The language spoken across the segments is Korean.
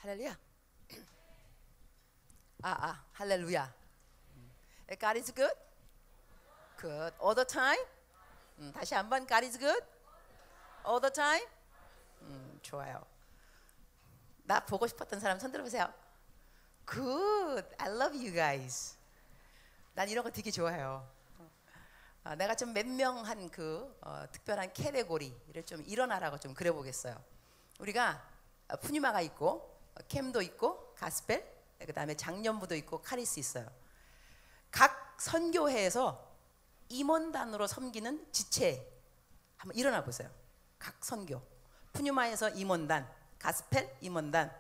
할렐루야. 할렐루야. God is good. Good. All the time. 다시 한번 God is good. All the time. 좋아요. 나 보고 싶었던 사람 손 들어보세요. Good. I love you guys. 난 이런 거 되게 좋아해요. 내가 좀 몇명한 특별한 캐테고리를 좀 일어나라고 좀 그려보겠어요. 우리가 푸니마가 있고 캠도 있고 가스펠, 그 다음에 장년부도 있고 카리스 있어요. 각 선교회에서 임원단으로 섬기는 지체 한번 일어나 보세요. 각 선교 푸니마에서 임원단, 가스펠 임원단,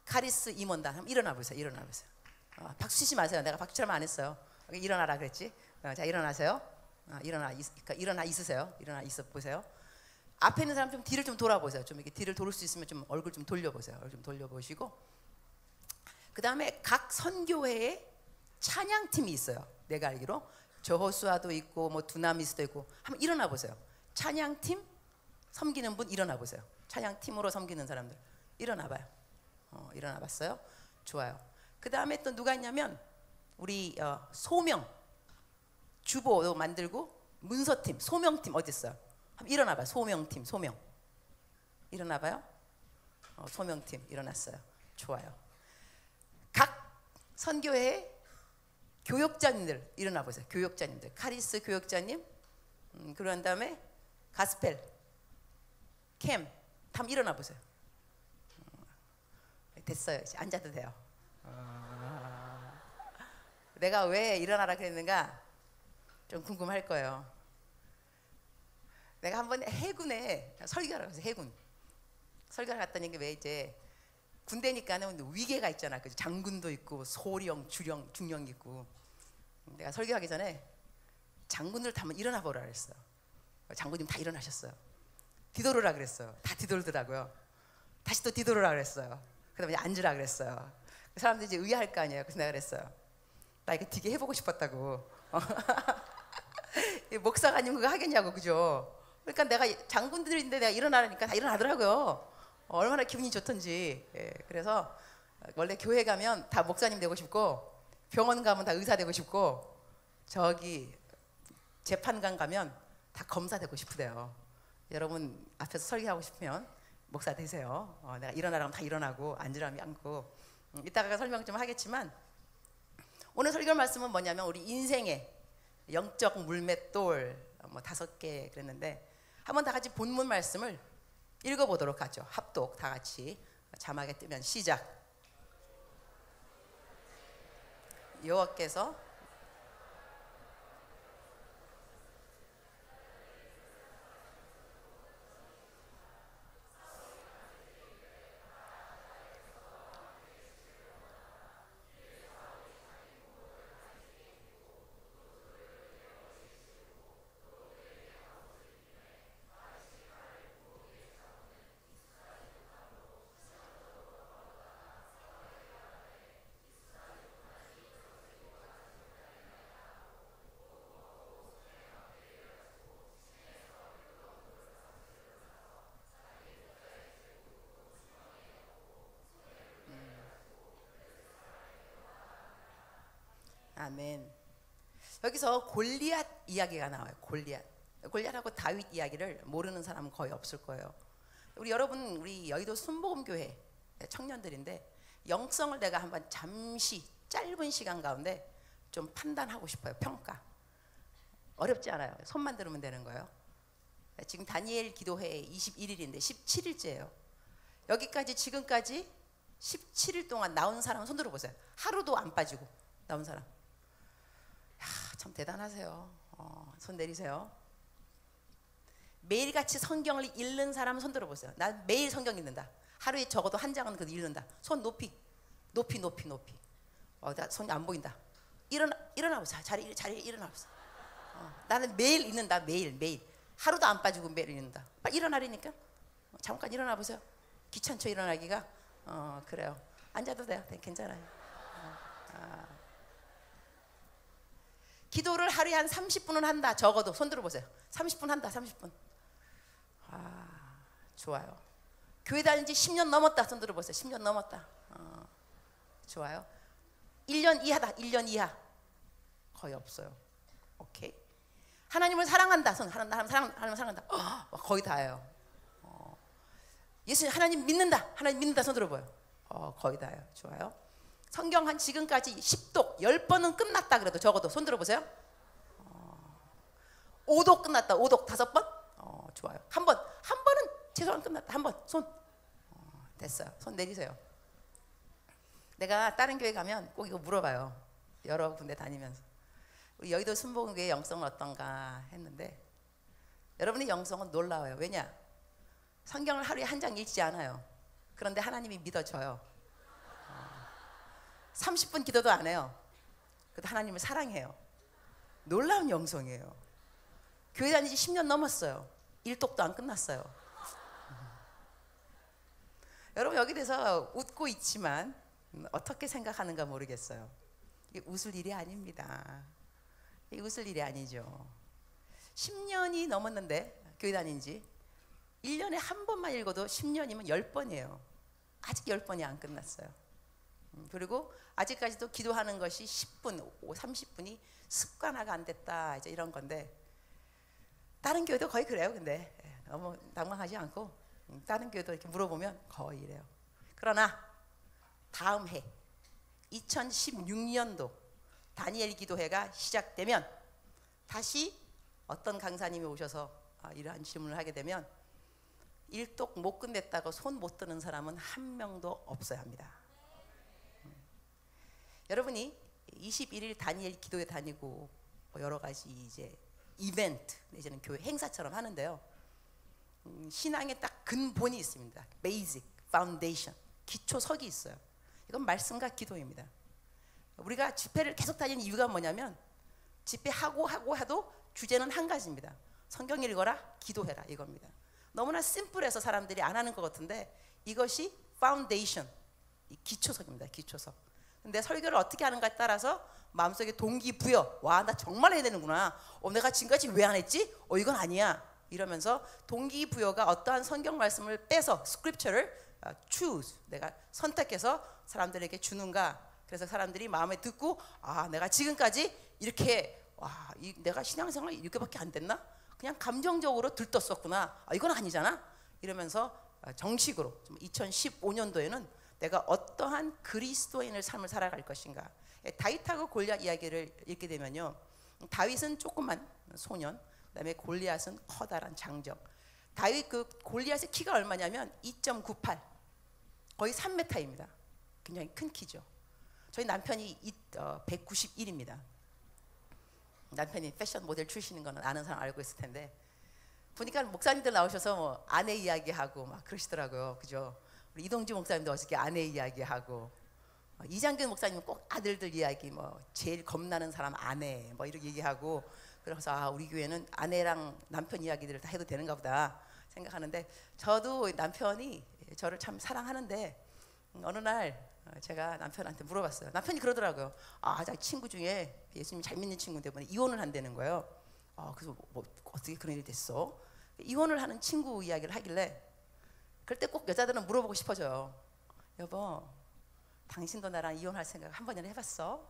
카리스 임원단 한번 일어나 보세요. 일어나 보세요. 박수 치지 마세요. 내가 박수처럼 안 했어요. 일어나라 그랬지. 자, 일어나세요. 일어나 있으세요. 일어나 있어 보세요. 앞에 있는 사람 좀 뒤를 좀 돌아보세요. 좀 이렇게 뒤를 돌을 수 있으면 좀 얼굴 좀 돌려보세요. 얼굴 좀 돌려보시고, 그 다음에 각 선교회에 찬양팀이 있어요. 내가 알기로 저호수아도 있고 뭐 두나미스도 있고. 한번 일어나 보세요. 찬양팀 섬기는 분 일어나 보세요. 찬양팀으로 섬기는 사람들 일어나 봐요. 일어나 봤어요? 좋아요. 그 다음에 또 누가 있냐면 우리 소명 주보도 만들고 문서팀, 소명팀 어디 있어요? 한번 일어나 봐요. 소명팀, 소명 일어나 봐요. 소명팀 일어났어요. 좋아요. 각 선교회의 교역자님들 일어나 보세요. 교역자님들, 카리스 교역자님, 그런 다음에 가스펠, 캠, 한번 일어나 보세요. 됐어요. 이제 앉아도 돼요. 내가 왜 일어나라 그랬는가 좀 궁금할 거예요. 내가 한번 해군에 설교하러 갔어요. 해군 설교하러 갔더니 왜 이제 군대니까는 위계가 있잖아. 그죠? 장군도 있고 소령, 주령, 중령 있고. 내가 설교하기 전에 장군들 다 한번 일어나 보라 그랬어요. 장군님 다 일어나셨어요. 뒤돌으라 그랬어요. 다 뒤돌더라고요. 다시 또 뒤돌으라 그랬어요. 그다음에 앉으라 그랬어요. 사람들이 이제 의아할 거 아니에요. 그래서 내가 그랬어요. 나 이거 되게 해보고 싶었다고. 목사가 아니면 그거 하겠냐고, 그죠? 그러니까 내가 장군들인데 내가 일어나라니까 다 일어나더라고요. 얼마나 기분이 좋던지. 예, 그래서 원래 교회 가면 다 목사님 되고 싶고, 병원 가면 다 의사 되고 싶고, 저기 재판관 가면 다 검사 되고 싶으대요. 여러분 앞에서 설교하고 싶으면 목사 되세요. 내가 일어나라면 다 일어나고 앉으라면 앉고. 이따가 설명 좀 하겠지만 오늘 설교 말씀은 뭐냐면 우리 인생의 영적 물맷돌 뭐 5개 그랬는데 한번 다 같이 본문 말씀을 읽어보도록 하죠. 합독 다 같이 자막에 뜨면 시작. 여호와께서 아멘. 여기서 골리앗 이야기가 나와요. 골리앗하고 다윗 이야기를 모르는 사람은 거의 없을 거예요. 우리 여러분, 우리 여의도 순복음교회 청년들인데 영성을 내가 한번 잠시 짧은 시간 가운데 좀 판단하고 싶어요. 평가. 어렵지 않아요. 손만 들으면 되는 거예요. 지금 다니엘 기도회 21일인데 17일째예요. 여기까지 지금까지 17일 동안 나온 사람은 손 들어보세요. 하루도 안 빠지고 나온 사람. 참 대단하세요. 손 내리세요. 매일같이 성경을 읽는 사람 손 들어보세요. 난 매일 성경 읽는다. 하루에 적어도 한 장은 그래도 읽는다. 손 높이. 나 손이 안 보인다. 일어나 보세요. 자리 일어나 보세요. 나는 매일 읽는다. 매일. 하루도 안 빠지고 매일 읽는다. 빨리 일어나려니까. 잠깐 일어나 보세요. 귀찮죠 일어나기가. 그래요. 앉아도 돼요. 괜찮아요. 기도를 하루에 한 30분은 한다. 적어도 손 들어보세요. 30분 한다. 30분. 좋아요. 교회 다닌 지 10년 넘었다. 손 들어보세요. 10년 넘었다. 좋아요. 1년 이하다. 1년 이하. 거의 없어요. 오케이. 하나님을 사랑한다. 손 하나님 사랑한다. 거의 다예요. 예수 하나님 믿는다. 하나님 믿는다. 손 들어봐요. 거의 다예요. 좋아요. 성경 한 지금까지 10독 10번은 끝났다 그래도 적어도 손 들어보세요. 5독 끝났다. 5독 5번? 좋아요. 한 번은 최소한 끝났다. 한 번 손. 됐어요. 손 내리세요. 내가 다른 교회 가면 꼭 이거 물어봐요. 여러 군데 다니면서 우리 여의도 순복음교회 영성은 어떤가 했는데 여러분의 영성은 놀라워요. 왜냐? 성경을 하루에 한 장 읽지 않아요. 그런데 하나님이 믿어져요. 30분 기도도 안 해요. 그래도 하나님을 사랑해요. 놀라운 영성이에요. 교회 다니지 10년 넘었어요. 1독도 안 끝났어요. 여러분 여기 대해서 웃고 있지만 어떻게 생각하는가 모르겠어요. 이게 웃을 일이 아닙니다. 이게 웃을 일이 아니죠. 10년이 넘었는데 교회 다닌 지 1년에 한 번만 읽어도 10년이면 10번이에요. 아직 10번이 안 끝났어요. 그리고 아직까지도 기도하는 것이 10분, 30분이 습관화가 안 됐다. 이제 이런 건데 다른 교회도 거의 그래요. 근데 너무 낭만하지 않고 다른 교회도 이렇게 물어보면 거의 이래요. 그러나 다음 해 2016년도 다니엘 기도회가 시작되면 다시 어떤 강사님이 오셔서 이러한 질문을 하게 되면 1독 못 끝냈다고 손 못 드는 사람은 한 명도 없어야 합니다. 여러분이 21일 다니엘 기도회 다니고 여러 가지 이제 이벤트 내지는 교회 행사처럼 하는데요. 신앙에 딱 근본이 있습니다. 베이직, 파운데이션, 기초석이 있어요. 이건 말씀과 기도입니다. 우리가 집회를 계속 다니는 이유가 뭐냐면 집회하고 해도 주제는 한 가지입니다. 성경 읽어라, 기도해라 이겁니다. 너무나 심플해서 사람들이 안 하는 것 같은데 이것이 파운데이션, 기초석입니다. 기초석. 근데 설교를 어떻게 하는가에 따라서 마음속에 동기부여, 와 나 정말 해야 되는구나, 내가 지금까지 왜 안 했지? 이건 아니야 이러면서 동기부여가 어떠한 성경 말씀을 빼서 스크립처를 choose, 내가 선택해서 사람들에게 주는가. 그래서 사람들이 마음에 듣고 내가 지금까지 이렇게 내가 신앙생활 이렇게밖에 안 됐나? 그냥 감정적으로 들떴었구나. 이건 아니잖아. 이러면서 정식으로 2015년도에는 내가 어떠한 그리스도인의 삶을 살아갈 것인가. 다윗하고 골리앗 이야기를 읽게 되면요, 다윗은 조그만 소년, 그다음에 골리앗은 커다란 장정. 다윗 그 골리앗의 키가 얼마냐면 2.98, 거의 3m입니다. 굉장히 큰 키죠. 저희 남편이 191입니다. 남편이 패션 모델 출신인 거는 아는 사람 알고 있을 텐데 보니까 목사님들 나오셔서 뭐 아내 이야기하고 막 그러시더라고요. 그죠? 우리 이동주 목사님도 어저께 아내 이야기하고, 이장균 목사님은 꼭 아들들 이야기, 뭐 제일 겁나는 사람 아내 뭐 이렇게 얘기하고, 그래서 우리 교회는 아내랑 남편 이야기들을 다 해도 되는가 보다 생각하는데, 저도 남편이 저를 참 사랑하는데 어느 날 제가 남편한테 물어봤어요. 남편이 그러더라고요. 자기 친구 중에 예수님 잘 믿는 친구인데 이혼을 한다는 거예요. 그래서 뭐 어떻게 그런 일이 됐어? 이혼을 하는 친구 이야기를 하길래, 그럴 때 꼭 여자들은 물어보고 싶어져요. 여보, 당신도 나랑 이혼할 생각 한 번이나 해봤어?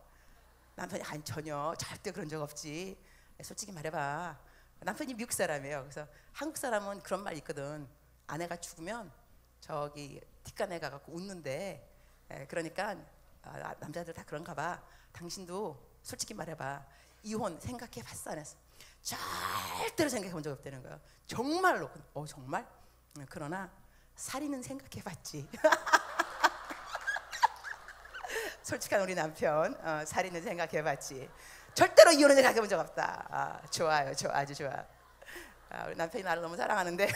남편이 아니 전혀 절대 그런 적 없지. 솔직히 말해봐. 남편이 미국 사람이에요. 그래서 한국 사람은 그런 말 있거든. 아내가 죽으면 저기 뒷간에 가갖고 웃는데, 그러니까 남자들 다 그런가 봐. 당신도 솔직히 말해봐. 이혼 생각해봤어 안 했어? 절대로 생각해본 적 없다는 거예요. 정말로. 정말? 그러나 살인은 생각해봤지. 솔직한 우리 남편, 살인은 생각해봤지. 절대로 이혼은 생각해본 적 없다. 좋아요, 아주 좋아. 우리 남편이 나를 너무 사랑하는데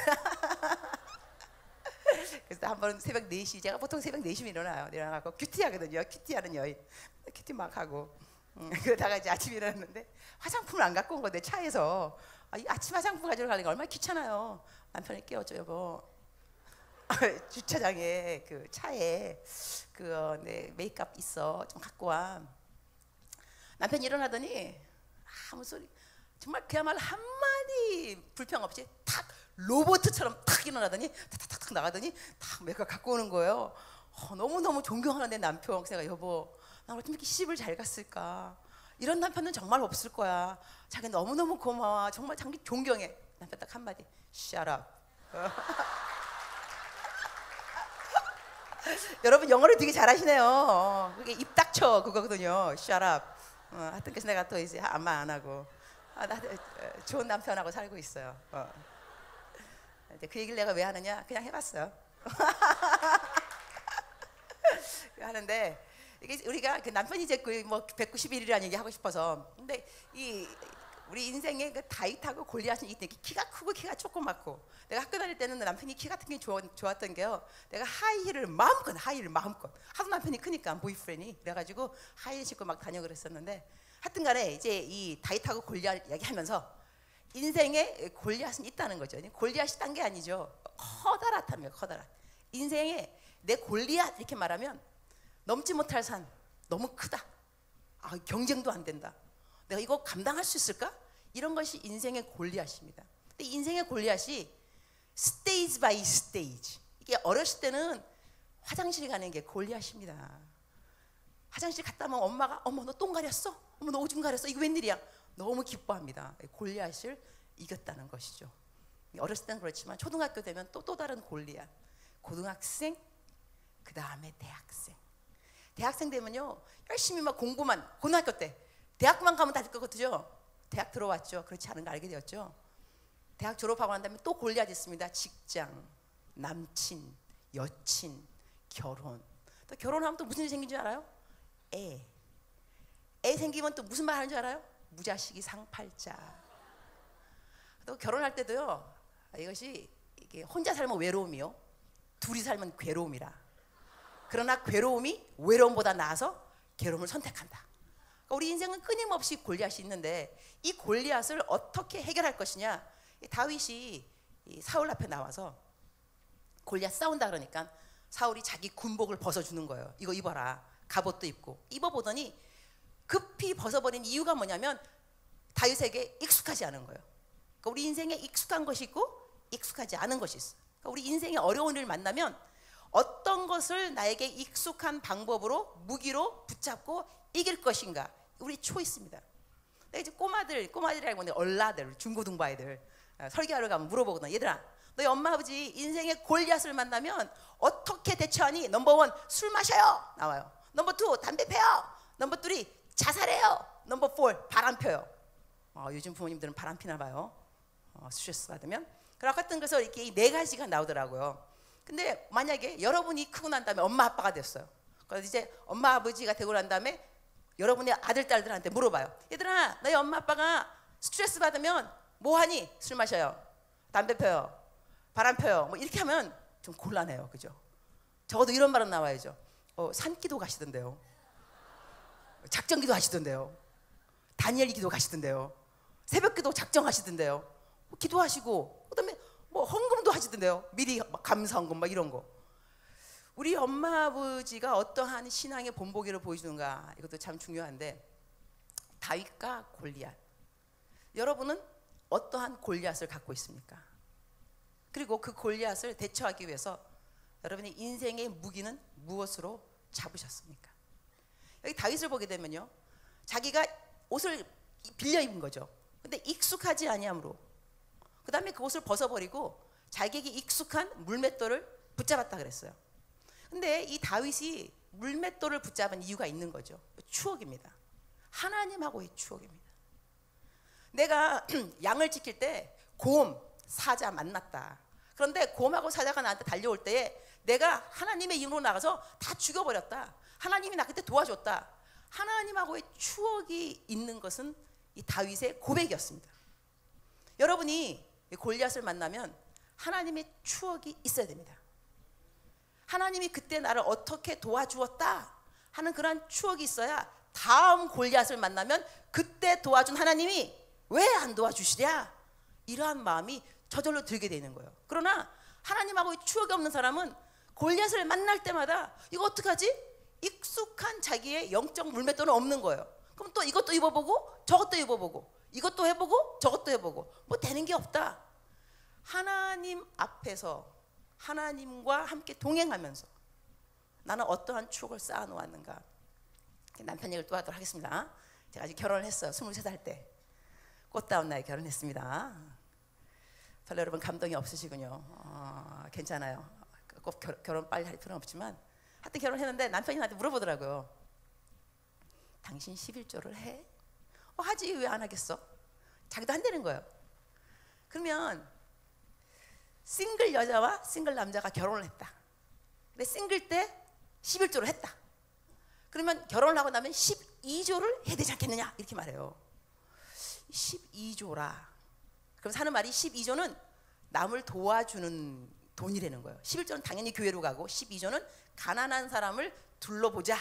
그래서 한 번은 새벽 4시, 제가 보통 새벽 4시면 일어나고 큐티하거든요. 큐티하는 여인, 큐티 막 하고, 그러다가 이제 아침에 일어났는데 화장품을 안 갖고 온 건데 차에서, 이 아침 화장품 가지러 가는 게 얼마나 귀찮아요. 남편이 깨웠죠. 여보, 주차장에 그 차에 내 메이크업 있어, 좀 갖고 와. 남편이 일어나더니 아무 소리, 정말 그야말로 한마디 불평 없이 탁 로봇처럼 탁 일어나더니 탁탁탁 나가더니 탁 메가 갖고 오는 거예요. 너무너무 존경하는 내 남편. 제가 여보, 나 어쩜 이렇게 시집을 잘 갔을까? 이런 남편은 정말 없을 거야. 자기 너무너무 고마워. 정말 자기 존경해. 남편 딱 한마디, Shut up. 여러분 영어를 되게 잘하시네요. 그게 입 닥쳐 그거거든요. Shut up. 하여튼 그래서 내가 또 이제 아무 말 안 하고 나 좋은 남편하고 살고 있어요. 이제 그 얘기를 내가 왜 하느냐? 그냥 해봤어요. 하는데 이게 우리가 그 남편이 이제 뭐 191이라는 얘기 하고 싶어서. 근데 이 우리 인생에 그 다윗하고 골리앗이 키가 크고 키가 조그맣고, 내가 학교 다닐 때는 남편이 키 같은 게 좋았던 게요. 내가 하이힐을 마음껏 하도 남편이 크니까 보이프렌이 그래가지고 하이힐 신고 막 다녀 그랬었는데, 하여튼간에 이제 이 다윗하고 골리앗 이야기하면서 인생에 골리앗은 있다는 거죠. 골리앗이 딴 게 아니죠. 커다랗다며 커다랗. 인생에 내 골리앗 이렇게 말하면 넘지 못할 산, 너무 크다. 경쟁도 안 된다. 내가 이거 감당할 수 있을까? 이런 것이 인생의 골리앗입니다. 근데 인생의 골리앗이 스테이지 바이 스테이지. 이게 어렸을 때는 화장실 가는 게 골리앗입니다. 화장실 갔다 오면 엄마가 어머 너 똥 가렸어? 어머 너 오줌 가렸어? 이거 웬일이야? 너무 기뻐합니다. 골리앗을 이겼다는 것이죠. 어렸을 때는 그렇지만 초등학교 되면 또 다른 골리앗. 고등학생, 그 다음에 대학생. 대학생 되면요 열심히 막 공부만, 고등학교 때 대학만 가면 다 될 것 같죠? 대학 들어왔죠. 그렇지 않은 걸 알게 되었죠. 대학 졸업하고 난 다음에 또 골리앗 있습니다. 직장, 남친, 여친, 결혼. 또 결혼하면 또 무슨 일이 생긴 줄 알아요? 애 생기면 또 무슨 말 하는 줄 알아요? 무자식이 상팔자. 또 결혼할 때도요, 이것이 이게 혼자 살면 외로움이요, 둘이 살면 괴로움이라. 그러나 괴로움이 외로움보다 나아서 괴로움을 선택한다. 그러니까 우리 인생은 끊임없이 골리앗이 있는데, 이 골리앗을 어떻게 해결할 것이냐. 다윗이 사울 앞에 나와서 골리앗 싸운다 그러니까 사울이 자기 군복을 벗어주는 거예요. 이거 입어라. 갑옷도 입고. 입어보더니 급히 벗어버린 이유가 뭐냐면 다윗에게 익숙하지 않은 거예요. 그러니까 우리 인생에 익숙한 것이 있고 익숙하지 않은 것이 있어요. 그러니까 우리 인생에 어려운 일을 만나면 어떤 것을 나에게 익숙한 방법으로, 무기로 붙잡고 이길 것인가. 우리 초이스입니다. 이제 꼬마들이라고 얼라들, 중고등부 아이들 설교하러 가면 물어보거든. 얘들아, 너희 엄마 아버지 인생의 골리앗을 만나면 어떻게 대처하니? 넘버 1, 술 마셔요. 나와요. 넘버 2, 담배 펴요. 넘버 3, 자살해요. 넘버 4, 바람 펴요. 요즘 부모님들은 바람 피나 봐요. 스트레스 받으면. 그래서 이렇게 4가지가 나오더라고요. 근데 만약에 여러분이 크고 난 다음에 엄마 아빠가 됐어요. 그래서 이제 엄마 아버지가 되고 난 다음에 여러분의 아들 딸들한테 물어봐요. 얘들아, 너희 엄마 아빠가 스트레스 받으면 뭐 하니? 술 마셔요. 담배 펴요. 바람 펴요. 뭐 이렇게 하면 좀 곤란해요. 그죠? 적어도 이런 말은 나와야죠. 산기도 가시던데요. 작전기도 하시던데요. 다니엘 기도 가시던데요. 새벽기도 작정하시던데요. 기도하시고 그다음에 뭐 헌금도 하시던데요. 미리 감사헌금 막 이런 거. 우리 엄마 아버지가 어떠한 신앙의 본보기를 보여주는가, 이것도 참 중요한데, 다윗과 골리앗, 여러분은 어떠한 골리앗을 갖고 있습니까? 그리고 그 골리앗을 대처하기 위해서 여러분의 인생의 무기는 무엇으로 잡으셨습니까? 여기 다윗을 보게 되면요, 자기가 옷을 빌려 입은 거죠. 근데 익숙하지 아니함으로 그 다음에 그 옷을 벗어버리고 자기에게 익숙한 물맷돌을 붙잡았다 그랬어요. 근데 이 다윗이 물맷돌을 붙잡은 이유가 있는 거죠. 추억입니다. 하나님하고의 추억입니다. 내가 양을 지킬 때 곰, 사자 만났다. 그런데 곰하고 사자가 나한테 달려올 때에 내가 하나님의 이름으로 나가서 다 죽여버렸다. 하나님이 나 그때 도와줬다. 하나님하고의 추억이 있는 것은 이 다윗의 고백이었습니다. 여러분이 골리앗을 만나면 하나님의 추억이 있어야 됩니다. 하나님이 그때 나를 어떻게 도와주었다 하는 그런 추억이 있어야 다음 골리앗을 만나면 그때 도와준 하나님이 왜 안 도와주시랴, 이러한 마음이 저절로 들게 되는 거예요. 그러나 하나님하고 추억이 없는 사람은 골리앗을 만날 때마다 이거 어떡하지? 익숙한 자기의 영적 물맷돌은 없는 거예요. 그럼 또 이것도 입어보고 저것도 입어보고 이것도 해보고 저것도 해보고 뭐 되는 게 없다. 하나님 앞에서 하나님과 함께 동행하면서 나는 어떠한 추억을 쌓아놓았는가. 남편 얘기를 또 하도록 하겠습니다. 제가 아직 결혼을 했어요. 23살 때 꽃다운 나이에 결혼했습니다. 별로 여러분 감동이 없으시군요. 괜찮아요. 꼭 결혼 빨리 할 필요는 없지만 하여튼 결혼했는데 남편이 나한테 물어보더라고요. 당신 11조를 해? 하지. 왜 안 하겠어? 자기도 한다는 거예요. 그러면 싱글 여자와 싱글 남자가 결혼을 했다. 근데 싱글 때 11조를 했다. 그러면 결혼을 하고 나면 12조를 해야 되지 않겠느냐 이렇게 말해요. 12조라. 그럼 사는 말이 12조는 남을 도와주는 돈이라는 거예요. 11조는 당연히 교회로 가고 12조는 가난한 사람을 둘러보자.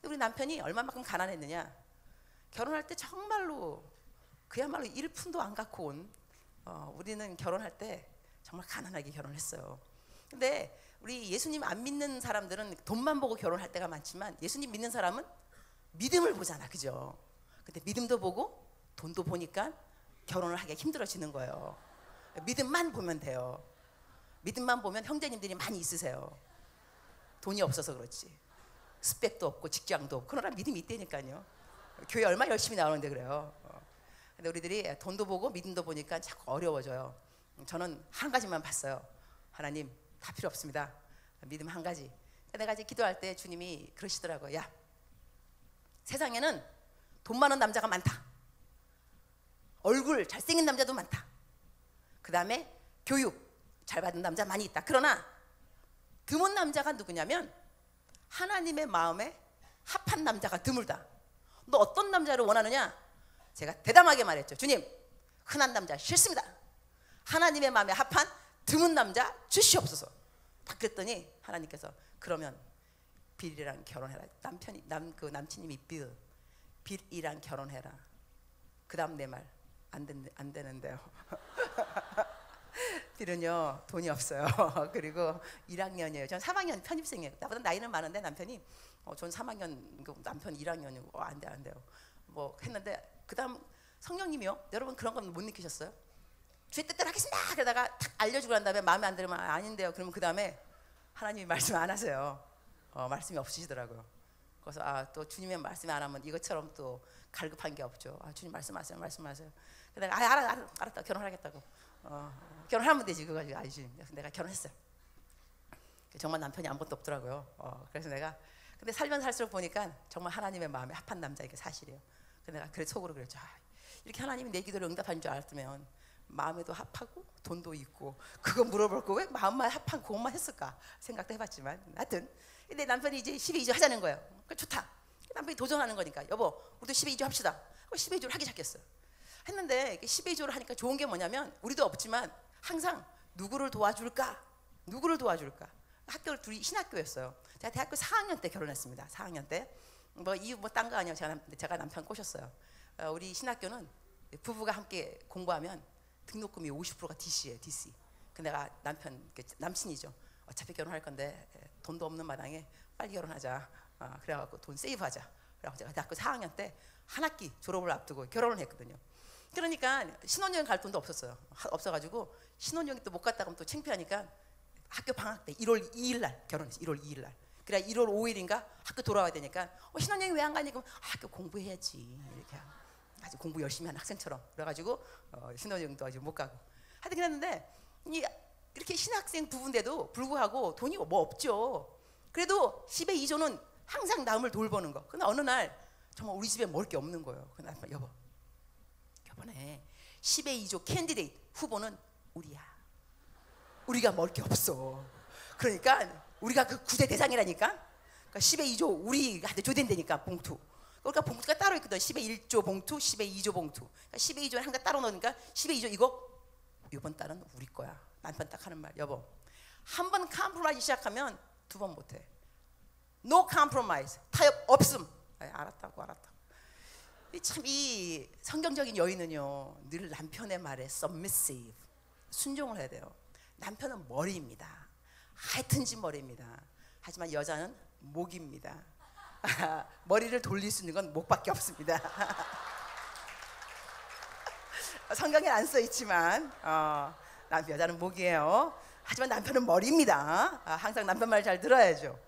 우리 남편이 얼마만큼 가난했느냐. 결혼할 때 정말로 그야말로 1푼도 안 갖고 온 우리는 결혼할 때 정말 가난하게 결혼했어요. 근데 우리 예수님 안 믿는 사람들은 돈만 보고 결혼할 때가 많지만 예수님 믿는 사람은 믿음을 보잖아. 그죠? 근데 믿음도 보고 돈도 보니까 결혼을 하기가 힘들어지는 거예요. 믿음만 보면 돼요. 믿음만 보면 형제님들이 많이 있으세요. 돈이 없어서 그렇지. 스펙도 없고 직장도 없고 그러나 믿음이 있다니까요. 교회 얼마나 열심히 나오는데 그래요. 근데 우리들이 돈도 보고 믿음도 보니까 자꾸 어려워져요. 저는 한 가지만 봤어요. 하나님 다 필요 없습니다. 믿음 한 가지. 내가 이제 기도할 때 주님이 그러시더라고요. 야, 세상에는 돈 많은 남자가 많다. 얼굴 잘생긴 남자도 많다. 그 다음에 교육 잘 받은 남자 많이 있다. 그러나 드문 남자가 누구냐면 하나님의 마음에 합한 남자가 드물다. 너 어떤 남자를 원하느냐? 제가 대담하게 말했죠. 주님, 흔한 남자 싫습니다. 하나님의 마음에 합한 드문 남자 주시옵소서. 딱 그랬더니 하나님께서 그러면 빌이랑 결혼해라. 남친님이 빌이랑 결혼해라. 그 다음 내 말 안 되는데요. 빌은요 돈이 없어요. 그리고 1학년이에요. 전 3학년 편입생이에요. 나보다 나이는 많은데 남편이 전 3학년 남편 1학년이고 안 돼요. 뭐 했는데 그 다음 성령님이요. 여러분 그런 건 못 느끼셨어요? 주의 뜻대로 하겠습니다. 그러다가 탁 알려주고 난 다음에 마음에 안 들으면 아닌데요. 그러면 그 다음에 하나님이 말씀 안 하세요. 말씀이 없으시더라고요. 그래서 또 주님의 말씀이 안 하면 이것처럼 또 갈급한 게 없죠. 주님 말씀하세요. 그러다가 알았다. 결혼하겠다고. 결혼하면 되지. 그거 가지고 아니지. 그래서 내가 결혼했어요. 정말 남편이 아무것도 없더라고요. 그래서 내가 근데 살면 살수록 보니까 정말 하나님의 마음에 합한 남자 이게 사실이에요. 그래서 내가 그래 속으로 그랬죠. 이렇게 하나님이 내 기도를 응답하는 줄 알았으면 마음에도 합하고 돈도 있고 그거 물어볼 거 왜 마음만 합한 그것만 했을까 생각도 해봤지만 하여튼 근데 남편이 이제 12조 하자는 거예요. 그래 좋다. 남편이 도전하는 거니까 여보 우리도 12조 합시다. 12조를 하기 시작했어요. 했는데 12조를 하니까 좋은 게 뭐냐면 우리도 없지만 항상 누구를 도와줄까? 학교를 둘이 신학교였어요. 제가 대학교 4학년 때 결혼했습니다. 4학년 때 뭐 이유 뭐 딴 거 아니에요. 제가 남편 꼬셨어요. 우리 신학교는 부부가 함께 공부하면 등록금이 50%가 DC예요. DC. 근데 내가 남친이죠. 어차피 결혼할 건데 돈도 없는 마당에 빨리 결혼하자. 그래갖고 돈 세이브하자. 그래갖고 제가 대학교 4학년 때 한 학기 졸업을 앞두고 결혼을 했거든요. 그러니까 신혼여행 갈 돈도 없어가지고 신혼여행 또 못 갔다 그러면 또 창피하니까 학교 방학 때 1월 2일 날 결혼했어요. 1월 2일 날. 그래 1월 5일인가 학교 돌아와야 되니까 신혼여행 왜 안 가니? 그럼 학교 공부해야지. 이렇게 아주 공부 열심히 하는 학생처럼 그래가지고 신혼여행도 아직 못 가고 하여튼 그랬는데 이렇게 신학생 부부인데도 불구하고 돈이 뭐 없죠. 그래도 10의 2조는 항상 남을 돌보는 거. 근데 어느 날 정말 우리 집에 먹을 게 없는 거예요. 그래서 여보 이번에 10의 2조 캔디데이트 후보는 우리야. 우리가 먹을 게 없어. 그러니까 우리가 그 구제 대상이라니까. 그러니까 10의 2조 우리한테 줘댄다니까 봉투. 그러니까 봉투가 따로 있거든. 10의 1조 봉투, 10의 2조 봉투. 그러니까 10의 2조에 항상 따로 넣으니까 10의 2조 이거 이번 달은 우리 거야. 남편 딱 하는 말. 여보 한 번 컴프로마이즈 시작하면 두 번 못해. No compromise. 타협 없음. 알았다고. 참 이 성경적인 여인은요 늘 남편의 말에 submissive 순종을 해야 돼요. 남편은 머리입니다. 하여튼지 머리입니다. 하지만 여자는 목입니다. 머리를 돌릴 수 있는 건 목밖에 없습니다. 성경에 안 써 있지만 여자는 목이에요. 하지만 남편은 머리입니다. 항상 남편 말 잘 들어야죠.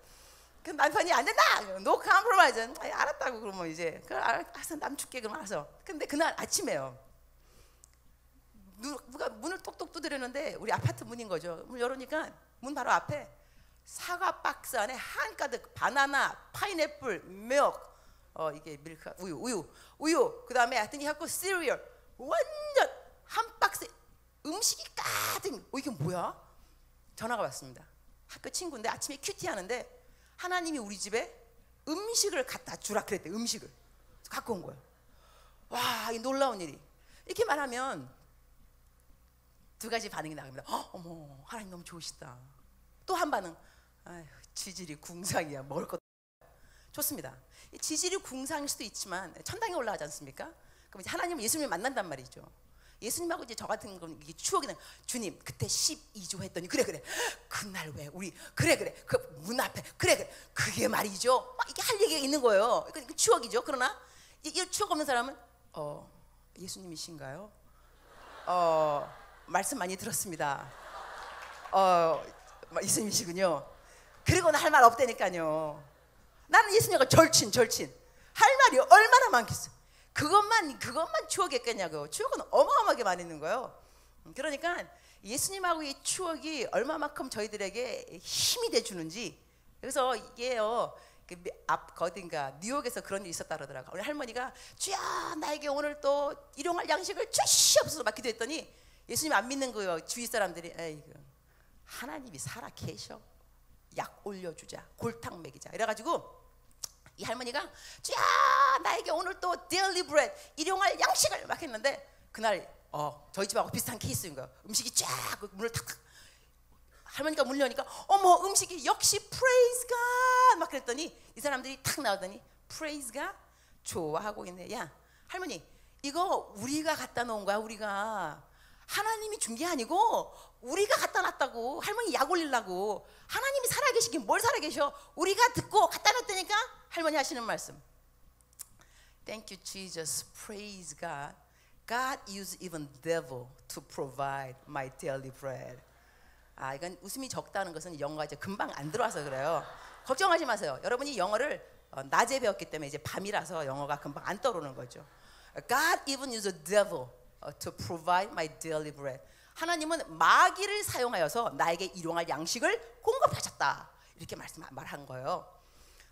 그 남편이 안 된다. No compromise. 알았다고 그러면 이제 알았어 남 줄게 그럼 알아서. 근데 그날 아침에요. 누가 문을 똑똑 두드렸는데 우리 아파트 문인 거죠. 문 열으니까 문 바로 앞에 사과 박스 안에 한가득 바나나, 파인애플, 밀크, 이게 밀크, 우유. 그 다음에 하여튼 해갖고 시리얼 완전 한 박스 음식이 가득. 이게 뭐야? 전화가 왔습니다. 학교 친구인데 아침에 큐티 하는데 하나님이 우리 집에 음식을 갖다 주라 그랬대. 음식을 갖고 온 거예요. 와, 이 놀라운 일이. 이렇게 말하면 두 가지 반응이 나옵니다. 어머, 하나님 너무 좋으시다. 또 한 반응, 아휴, 지질이 궁상이야. 먹을 것 좋습니다. 지질이 궁상일 수도 있지만 천당에 올라가지 않습니까? 그럼 이제 하나님은 예수님을 만난단 말이죠. 예수님하고 이제 저 같은 건 이게 추억이 나. 주님 그때 12조 했더니 그래 그날 왜 우리 그래 그 문 앞에 그래 그게 말이죠. 막 이게 할 얘기가 있는 거예요. 그 추억이죠. 그러나 이 추억 없는 사람은 예수님이신가요? 말씀 많이 들었습니다. 예수님이시군요. 그리고는 할 말 없다니까요. 나는 예수님과 절친 할 말이 얼마나 많겠어. 그것만 추억했겠냐고. 추억은 어마어마하게 많이 있는 거예요. 그러니까 예수님하고의 추억이 얼마만큼 저희들에게 힘이 돼주는지. 그래서 이게요, 어딘가 뉴욕에서 그런 일이 있었다 그러더라고요. 우리 할머니가 주야 나에게 오늘 또 일용할 양식을 주시옵소서 막 기도했더니 예수님 안 믿는 거예요. 주위 사람들이 에이구, 하나님이 살아 계셔. 약 올려주자, 골탕 먹이자. 이래가지고 이 할머니가 주야 나에게 오늘 또 daily bread 일용할 양식을 막 했는데 그날 저희 집하고 비슷한 케이스인 거예요. 음식이 쫙 문을 탁 할머니가 문 여니까 어머 음식이 역시 praise God 막 그랬더니 이 사람들이 탁 나오더니 praise God 좋아하고 있네. 야 할머니 이거 우리가 갖다 놓은 거야. 우리가 하나님이 준 게 아니고 우리가 갖다 놨다고. 할머니 약 올리려고. 하나님이 살아계시긴 뭘 살아계셔. 우리가 듣고 갖다 놨다니까. 할머니 하시는 말씀, Thank you Jesus, praise God. God used even devil to provide my daily bread. 이건 웃음이 적다는 것은 영어가 이제 금방 안 들어와서 그래요. 걱정하지 마세요. 여러분이 영어를 낮에 배웠기 때문에 이제 밤이라서 영어가 금방 안 떠오르는 거죠. God even used the devil to provide my daily bread. 하나님은 마귀를 사용하여서 나에게 일용할 양식을 공급하셨다. 이렇게 말한 거예요.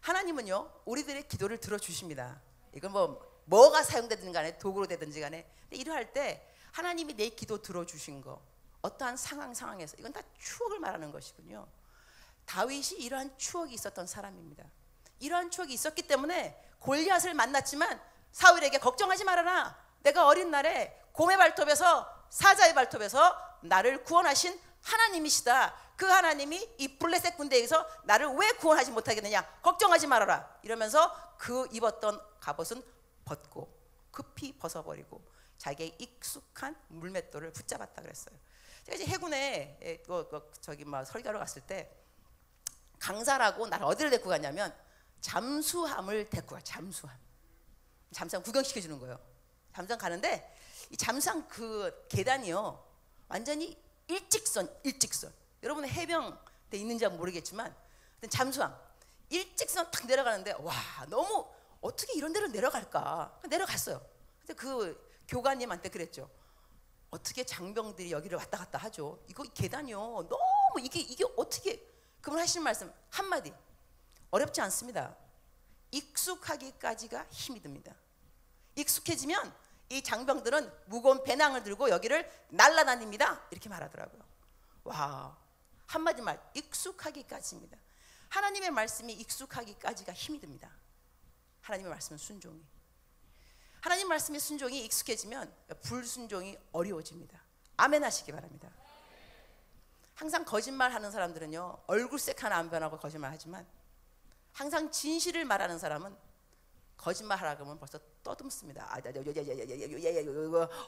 하나님은요 우리들의 기도를 들어주십니다. 이건 뭐가 사용되든지 간에 도구로 되든지 간에. 근데 이러할 때 하나님이 내 기도 들어주신 거 어떠한 상황에서 이건 다 추억을 말하는 것이군요. 다윗이 이러한 추억이 있었던 사람입니다. 이러한 추억이 있었기 때문에 골리앗을 만났지만 사울에게 걱정하지 말아라. 내가 어린 날에 곰의 발톱에서 사자의 발톱에서 나를 구원하신 하나님이시다. 그 하나님이 이 블레셋 군대에서 나를 왜 구원하지 못하겠느냐. 걱정하지 말아라. 이러면서 그 입었던 갑옷은 벗고 급히 벗어버리고 자기의 익숙한 물맷돌을 붙잡았다 그랬어요. 제가 이제 해군에 설교하러 갔을 때 강사라고 나를 어디를 데리고 갔냐면 잠수함을 데리고 가. 잠수함 구경시켜 주는 거예요. 잠수함 가는데 이 잠수함 그 계단이요 완전히 일직선. 여러분 해병대 있는지 모르겠지만 잠수함 일직선 탁 내려가는데 와 너무 어떻게 이런 데로 내려갈까. 내려갔어요. 근데 그 교관님한테 그랬죠. 어떻게 장병들이 여기를 왔다 갔다 하죠. 이거 계단이요 너무 이게 어떻게. 그분 하시는 말씀 한마디, 어렵지 않습니다. 익숙하기까지가 힘이 듭니다. 익숙해지면 이 장병들은 무거운 배낭을 들고 여기를 날아다닙니다. 이렇게 말하더라고요. 와, 한마디 말, 익숙하기까지입니다. 하나님의 말씀이 익숙하기까지가 힘이 듭니다. 하나님의 말씀은 순종이. 하나님 말씀의 순종이 익숙해지면 불순종이 어려워집니다. 아멘 하시기 바랍니다. 항상 거짓말하는 사람들은요 얼굴색 하나 안 변하고 거짓말하지만 항상 진실을 말하는 사람은 거짓말하라 그러면 벌써 떠듬습니다.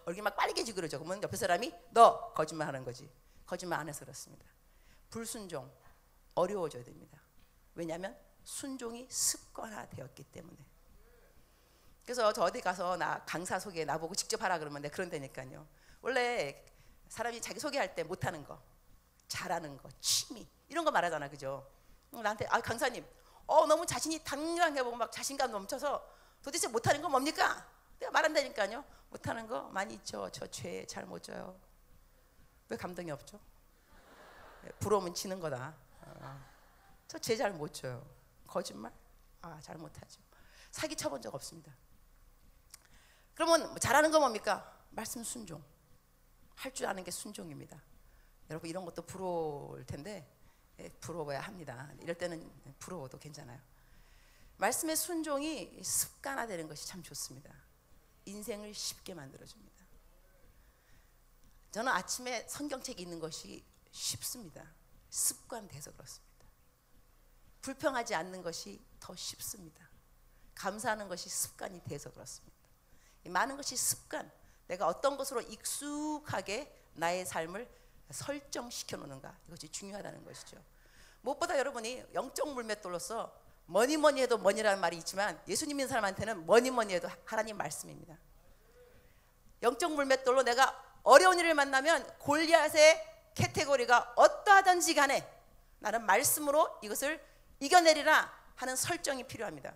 얼굴이 막 빨개지고 그러죠. 그러면 옆에 사람이 너 거짓말하는 거지. 거짓말 안 해서 그렇습니다. 불순종 어려워져야 됩니다. 왜냐하면 순종이 습관화되었기 때문에. 그래서 저 어디 가서 나 강사 소개 나보고 직접 하라 그러면 내가 그런다니까요. 원래 사람이 자기 소개할 때 못하는 거, 잘하는 거, 취미 이런 거 말하잖아, 그죠? 나한테 강사님, 너무 자신이 당당해보고 막 자신감 넘쳐서 도대체 못하는 건 뭡니까? 내가 말한다니까요. 못하는 거 많이 있죠. 저 죄 잘 못 져요. 왜 감동이 없죠? 부러우면 지는 거다. 저 죄 잘 못 져요. 거짓말? 잘 못하죠. 사기 쳐본 적 없습니다. 그러면 잘하는 건 뭡니까? 말씀 순종. 할 줄 아는 게 순종입니다. 여러분 이런 것도 부러울 텐데 부러워야 합니다. 이럴 때는 부러워도 괜찮아요. 말씀의 순종이 습관화되는 것이 참 좋습니다. 인생을 쉽게 만들어줍니다. 저는 아침에 성경책 읽는 것이 쉽습니다. 습관돼서 그렇습니다. 불평하지 않는 것이 더 쉽습니다. 감사하는 것이 습관이 돼서 그렇습니다. 이 많은 것이 습관, 내가 어떤 것으로 익숙하게 나의 삶을 설정시켜 놓는가, 이것이 중요하다는 것이죠. 무엇보다 여러분이 영적 물맷돌로서 뭐니 해도 뭐니라는 말이 있지만 예수님 믿는 사람한테는 뭐니 해도 하나님 말씀입니다. 영적 물맷돌로 내가 어려운 일을 만나면 골리앗의 카테고리가 어떠하든지 간에 나는 말씀으로 이것을 이겨내리라 하는 설정이 필요합니다.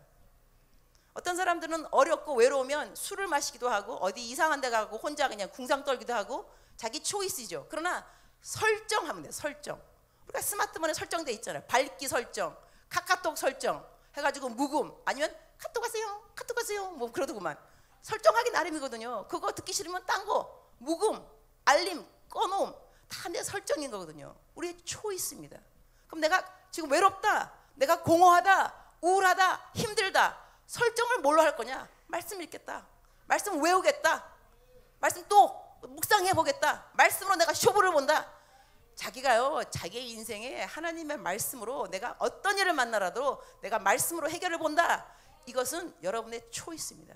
어떤 사람들은 어렵고 외로우면 술을 마시기도 하고 어디 이상한 데 가고 혼자 그냥 궁상 떨기도 하고 자기 초이스죠. 그러나 설정하면 돼요. 설정. 우리가 스마트폰에 설정돼 있잖아요. 밝기 설정, 카카오톡 설정 해가지고 묵음, 아니면 카톡 하세요 뭐 그러더구만. 설정하기 나름이거든요. 그거 듣기 싫으면 딴 거, 묵음, 알림 꺼놓음, 다 내 설정인 거거든요. 우리의 초이스입니다. 그럼 내가 지금 외롭다, 내가 공허하다, 우울하다, 힘들다, 설정을 뭘로 할 거냐? 말씀 읽겠다, 말씀 외우겠다, 말씀 또 묵상해 보겠다, 말씀으로 내가 쇼부를 본다. 자기가요, 자기의 인생에 하나님의 말씀으로 내가 어떤 일을 만나라도 내가 말씀으로 해결을 본다. 이것은 여러분의 초이스입니다.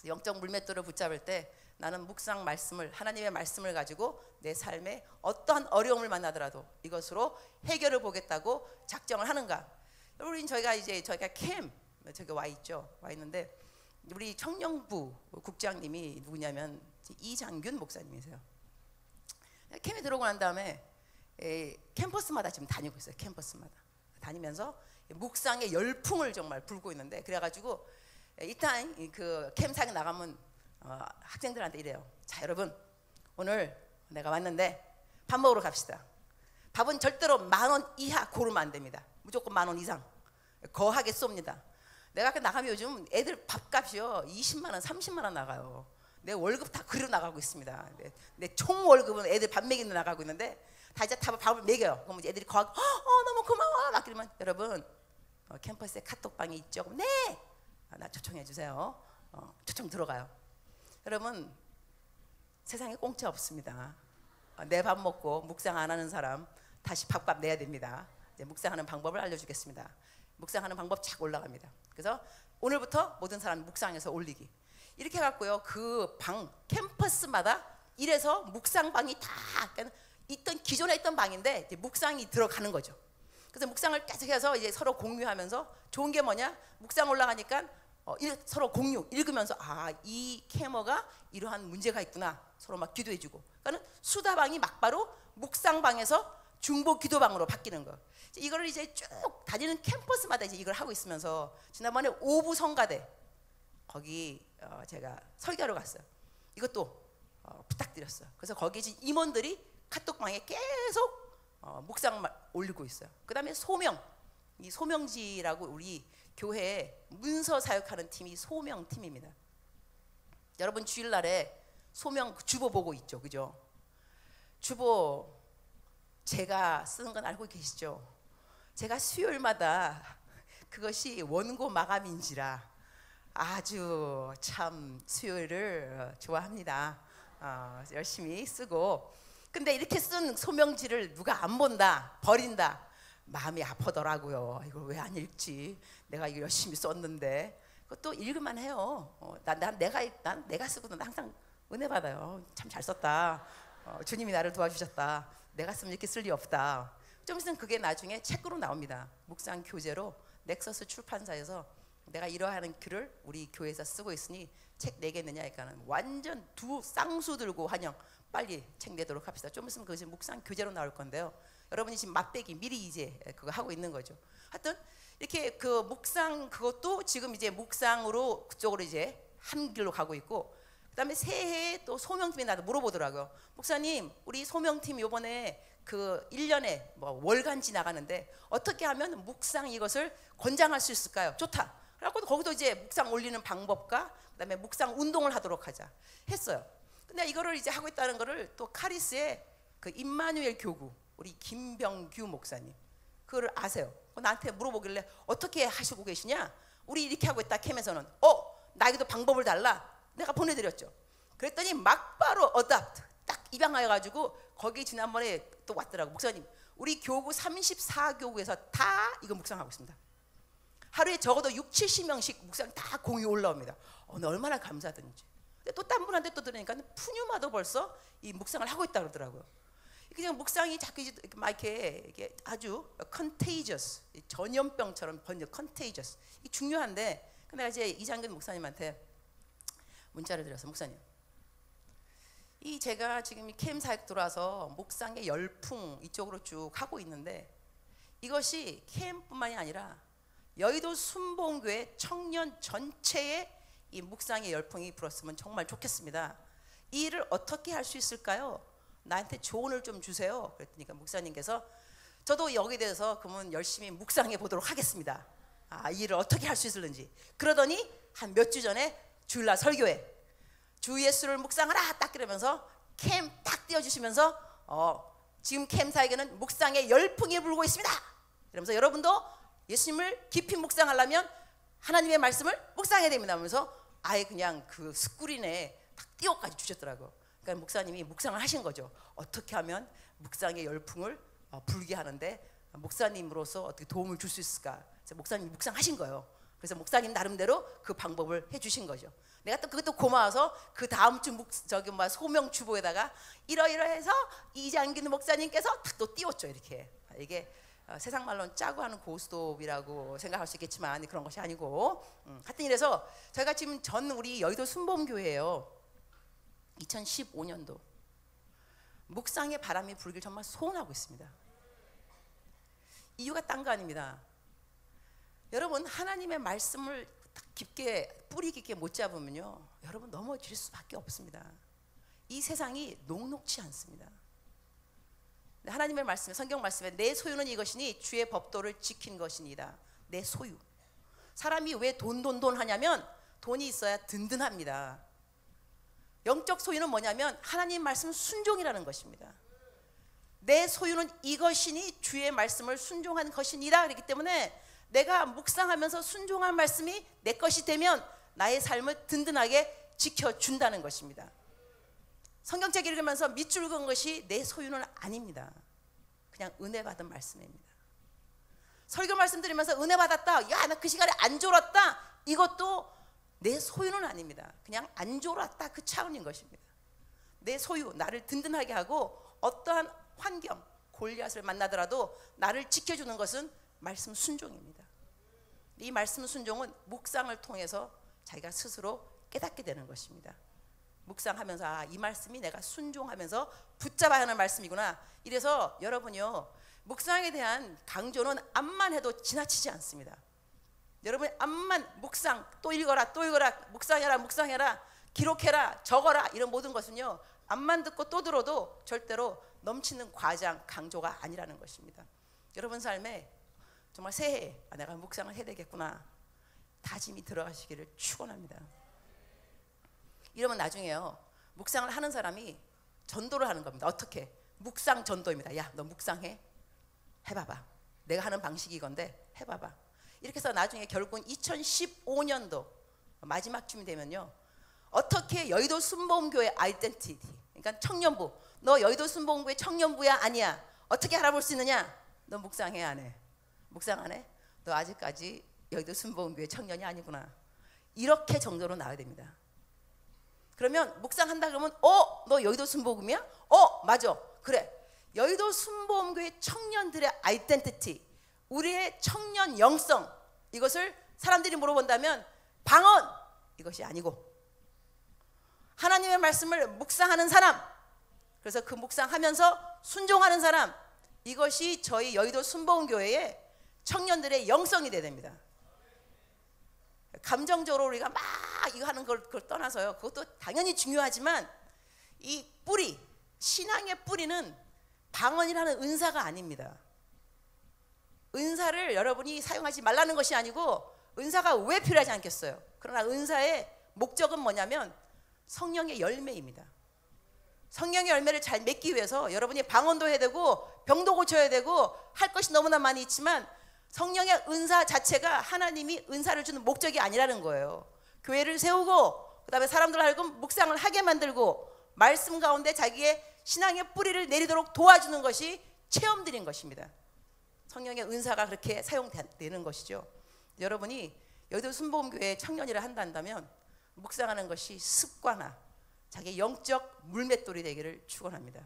영적 물맷돌을 붙잡을 때 나는 묵상 말씀을, 하나님의 말씀을 가지고 내 삶에 어떠한 어려움을 만나더라도 이것으로 해결을 보겠다고 작정을 하는가. 여러분, 저희가 캠 저기 와 있죠. 와 있는데 우리 청년부 국장님이 누구냐면 이장균 목사님이세요. 캠에 들어오고 난 다음에 캠퍼스마다 지금 다니고 있어요. 캠퍼스마다 다니면서 묵상의 열풍을 정말 불고 있는데, 그래가지고 일단 그 캠상에 나가면 학생들한테 이래요. 자, 여러분, 오늘 내가 왔는데 밥 먹으러 갑시다. 밥은 절대로 10,000원 이하 고르면 안 됩니다. 무조건 10,000원 이상 거하게 쏩니다. 내가 아까 나가면 요즘 애들 밥값이요 20만 원, 30만 원 나가요. 내 월급 다 그리로 나가고 있습니다. 내 총 월급은 애들 밥 먹이는 데 나가고 있는데 다 이제 밥을 먹여요. 그럼 이제 애들이 거하고 너무 고마워 막 그러면, 여러분 캠퍼스에 카톡방이 있죠. 네, 나 초청해 주세요. 초청 들어가요. 여러분, 세상에 공짜 없습니다. 내 밥 먹고 묵상 안 하는 사람 다시 밥값 내야 됩니다. 이제 묵상하는 방법을 알려주겠습니다. 묵상하는 방법 착 올라갑니다. 그래서 오늘부터 모든 사람 묵상해서 올리기, 이렇게 해갖고요, 그 방 캠퍼스마다 이래서 묵상방이 다 있던, 기존에 있던 방인데 이제 묵상이 들어가는 거죠. 그래서 묵상을 계속해서 이제 서로 공유하면서, 좋은 게 뭐냐, 묵상 올라가니까 서로 공유, 읽으면서 이 캐머가 이러한 문제가 있구나, 서로 막 기도해주고. 그러니까 수다방이 막바로 묵상방에서 중보 기도방으로 바뀌는 거. 이거를 이제 쭉 다니는 캠퍼스마다 이제 이걸 하고 있으면서, 지난번에 오부 성가대 거기 제가 설교하러 갔어요. 이것도 부탁드렸어요. 그래서 거기 임원들이 카톡방에 계속 묵상 올리고 있어요. 그 다음에 소명, 이 소명지라고 우리 교회에 문서 사역하는 팀이 소명팀입니다. 여러분 주일날에 소명 주보 보고 있죠, 그죠? 주보 제가 쓰는 건 알고 계시죠? 제가 수요일마다 그것이 원고 마감인지라 아주 참 수요일을 좋아합니다. 열심히 쓰고, 근데 이렇게 쓴 소명지를 누가 안 본다, 버린다, 마음이 아프더라고요. 이걸 왜 안 읽지? 내가 이거 열심히 썼는데. 그것도 읽을만 해요. 난 내가 쓰고도 항상 은혜 받아요. 참 잘 썼다. 주님이 나를 도와주셨다. 내가 쓰면 이렇게 쓸 리 없다. 좀 있으면 그게 나중에 책으로 나옵니다. 묵상 교재로 넥서스 출판사에서 내가 이러한 글을 우리 교회에서 쓰고 있으니 책 내겠느냐 하니까는 완전 두 쌍수 들고 환영, 빨리 책 내도록 합시다. 좀 있으면 그것이 묵상 교재로 나올 건데요. 여러분이 지금 맛배기 미리 이제 그거 하고 있는 거죠. 하여튼 이렇게 그 묵상 그것도 지금 이제 묵상으로 그쪽으로 이제 한 길로 가고 있고, 그다음에 새해에 또 소명팀이 나도 물어보더라고요. 목사님, 우리 소명팀 요번에 그 1년에 뭐 월간지 나가는데 어떻게 하면 묵상 이것을 권장할 수 있을까요? 좋다. 그래갖고 거기도 이제 묵상 올리는 방법과 그다음에 묵상 운동을 하도록 하자 했어요. 근데 이거를 이제 하고 있다는 거를 또 카리스의 그 임마누엘 교구 우리 김병규 목사님 그거를 아세요. 나한테 물어보길래 어떻게 하시고 계시냐? 우리 이렇게 하고 있다 캠에서는 나에게도 방법을 달라. 내가 보내드렸죠. 그랬더니 막바로 어답트 딱 입양하여가지고 거기 지난번에 또 왔더라고. 목사님, 우리 교구 34교구에서 다 이거 묵상하고 있습니다. 하루에 적어도 6, 70명씩 묵상 다 공유 올라옵니다. 얼마나 감사하든지. 근데 또 딴 분한테 또 들으니까 푸뉴마도 벌써 이 묵상을 하고 있다 그러더라고요. 그냥 묵상이 자꾸 막 이게 아주 contagious, 전염병처럼 번져 contagious. 이 중요한데 내가 이제 이장근 목사님한테 문자를 드려서, 목사님, 이 제가 지금 캠 사역 들어와서 묵상의 열풍 이쪽으로 쭉 하고 있는데 이것이 캠뿐만이 아니라 여의도 순복음교회 청년 전체에 이 묵상의 열풍이 불었으면 정말 좋겠습니다. 이 일을 어떻게 할 수 있을까요? 나한테 조언을 좀 주세요. 그랬더니 목사님께서 저도 여기에 대해서 그러면 열심히 묵상해 보도록 하겠습니다. 이 일을 어떻게 할 수 있을는지. 그러더니 한 몇 주 전에 주일날 설교회 주 예수를 묵상하라 딱 그러면서 캠 딱 띄워주시면서 지금 캠 사역에는 묵상의 열풍이 불고 있습니다. 그러면서 여러분도 예수님을 깊이 묵상하려면 하나님의 말씀을 묵상해야 됩니다 하면서 아예 그냥 그 스크린에 딱 띄워까지 주셨더라고요. 그러니까 목사님이 묵상을 하신 거죠. 어떻게 하면 묵상의 열풍을 불게 하는데 목사님으로서 어떻게 도움을 줄 수 있을까. 그래서 목사님이 묵상하신 거예요. 그래서 목사님 나름대로 그 방법을 해주신 거죠. 내가 또 그것도 고마워서 그 다음 주 소명 주보에다가 이러이러해서 이장균 목사님께서 딱 또 띄웠죠. 이렇게. 이게 세상 말로는 짜고 하는 고스톱이라고 생각할 수 있겠지만 그런 것이 아니고, 하여튼 이래서 저희가 지금 우리 여의도 순복음교회예요. 2015년도 묵상의 바람이 불길 정말 소원하고 있습니다. 이유가 딴 거 아닙니다. 여러분, 하나님의 말씀을 깊게 뿌리 깊게 못 잡으면요 여러분 넘어질 수밖에 없습니다. 이 세상이 녹록지 않습니다. 하나님의 말씀에, 성경 말씀에 내 소유는 이것이니 주의 법도를 지킨 것이니이다. 내 소유. 사람이 왜 돈 하냐면 돈이 있어야 든든합니다. 영적 소유는 뭐냐면 하나님 말씀 순종이라는 것입니다. 내 소유는 이것이니 주의 말씀을 순종한 것이니라. 그렇기 때문에 내가 묵상하면서 순종한 말씀이 내 것이 되면 나의 삶을 든든하게 지켜준다는 것입니다. 성경책 읽으면서 밑줄 그은 것이 내 소유는 아닙니다. 그냥 은혜 받은 말씀입니다. 설교 말씀 드리면서 은혜 받았다, 야, 나 그 시간에 안 졸았다, 이것도 내 소유는 아닙니다. 그냥 안 졸았다 그 차원인 것입니다. 내 소유, 나를 든든하게 하고 어떠한 환경, 골리앗을 만나더라도 나를 지켜주는 것은 말씀 순종입니다. 이 말씀 순종은 묵상을 통해서 자기가 스스로 깨닫게 되는 것입니다. 묵상하면서 이 말씀이 내가 순종하면서 붙잡아야 하는 말씀이구나. 이래서 여러분이요 묵상에 대한 강조는 암만 해도 지나치지 않습니다. 여러분 암만 묵상 또 읽어라 묵상해라 기록해라 적어라 이런 모든 것은요 암만 듣고 또 들어도 절대로 넘치는 과장 강조가 아니라는 것입니다. 여러분 삶에 정말 새해 내가 묵상을 해야 되겠구나 다짐이 들어가시기를 축원합니다. 이러면 나중에요 묵상을 하는 사람이 전도를 하는 겁니다. 어떻게? 묵상 전도입니다. 야, 너 묵상해? 해봐봐. 내가 하는 방식이 이건데 해봐봐. 이렇게 해서 나중에 결국은 2015년도 마지막 쯤이 되면요 어떻게 여의도 순복음교회 아이덴티티, 그러니까 청년부, 너 여의도 순복음교회 청년부야 아니야, 어떻게 알아볼 수 있느냐? 너 묵상해 안 해? 묵상 안 해? 너 아직까지 여의도 순복음교회 청년이 아니구나. 이렇게 정도로 나와야 됩니다. 그러면 묵상한다 그러면 너 여의도 순복음이야? 맞아. 그래. 여의도 순복음교회 청년들의 아이덴티티, 우리의 청년 영성, 이것을 사람들이 물어본다면 방언 이것이 아니고 하나님의 말씀을 묵상하는 사람, 그래서 그 묵상하면서 순종하는 사람, 이것이 저희 여의도 순복음교회의 청년들의 영성이 돼야 됩니다. 감정적으로 우리가 막 이거 하는 그걸 떠나서요, 그것도 당연히 중요하지만 이 뿌리, 신앙의 뿌리는 방언이라는 은사가 아닙니다. 은사를 여러분이 사용하지 말라는 것이 아니고 은사가 왜 필요하지 않겠어요? 그러나 은사의 목적은 뭐냐면 성령의 열매입니다. 성령의 열매를 잘 맺기 위해서 여러분이 방언도 해야 되고 병도 고쳐야 되고 할 것이 너무나 많이 있지만 성령의 은사 자체가 하나님이 은사를 주는 목적이 아니라는 거예요. 교회를 세우고 그 다음에 사람들 하여금 묵상을 하게 만들고 말씀 가운데 자기의 신앙의 뿌리를 내리도록 도와주는 것이 체험들인 것입니다. 성령의 은사가 그렇게 사용되는 것이죠. 여러분이 여의도 순복음교회 청년이라 한다면 묵상하는 것이 습관화, 자기의 영적 물맷돌이 되기를 축원합니다.